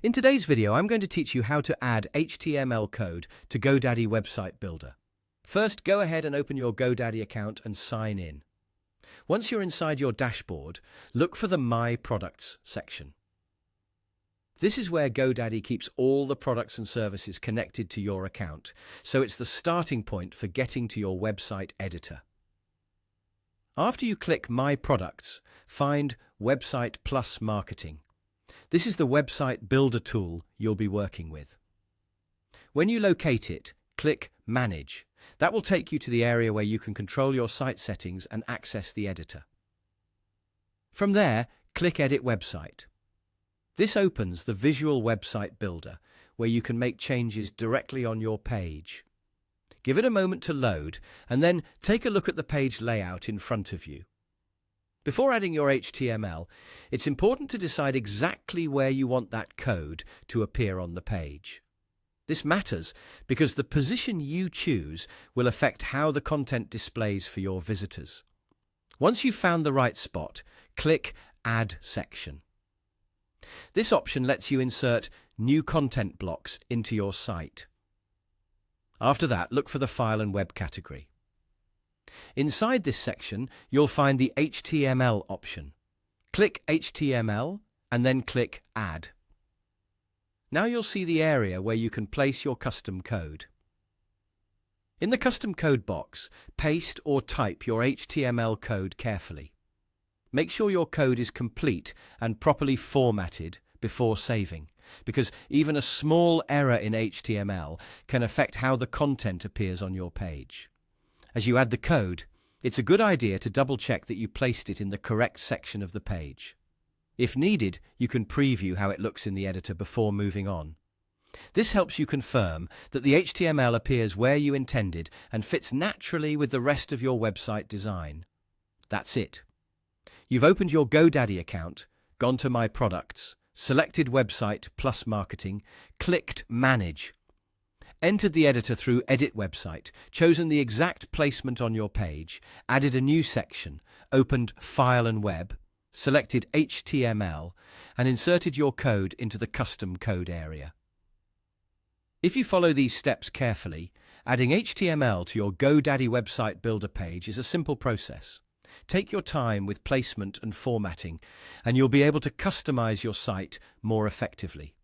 In today's video, I'm going to teach you how to add HTML code to GoDaddy Website Builder. First, go ahead and open your GoDaddy account and sign in. Once you're inside your dashboard, look for the My Products section. This is where GoDaddy keeps all the products and services connected to your account, so it's the starting point for getting to your website editor. After you click My Products, find Website Plus Marketing. This is the website builder tool you'll be working with. When you locate it, click Manage. That will take you to the area where you can control your site settings and access the editor. From there, click Edit Website. This opens the Visual Website Builder, where you can make changes directly on your page. Give it a moment to load, and then take a look at the page layout in front of you. Before adding your HTML, it's important to decide exactly where you want that code to appear on the page. This matters because the position you choose will affect how the content displays for your visitors. Once you've found the right spot, click Add Section. This option lets you insert new content blocks into your site. After that, look for the File and Web category. Inside this section, you'll find the HTML option. Click HTML and then click Add. Now you'll see the area where you can place your custom code. In the custom code box, paste or type your HTML code carefully. Make sure your code is complete and properly formatted before saving, because even a small error in HTML can affect how the content appears on your page. As you add the code, it's a good idea to double-check that you placed it in the correct section of the page. If needed, you can preview how it looks in the editor before moving on. This helps you confirm that the HTML appears where you intended and fits naturally with the rest of your website design. That's it. You've opened your GoDaddy account, gone to My Products, selected Website Plus Marketing, clicked Manage, entered the editor through Edit Website, chosen the exact placement on your page, added a new section, opened File and Web, selected HTML, and inserted your code into the custom code area. If you follow these steps carefully, adding HTML to your GoDaddy Website Builder page is a simple process. Take your time with placement and formatting, and you'll be able to customize your site more effectively.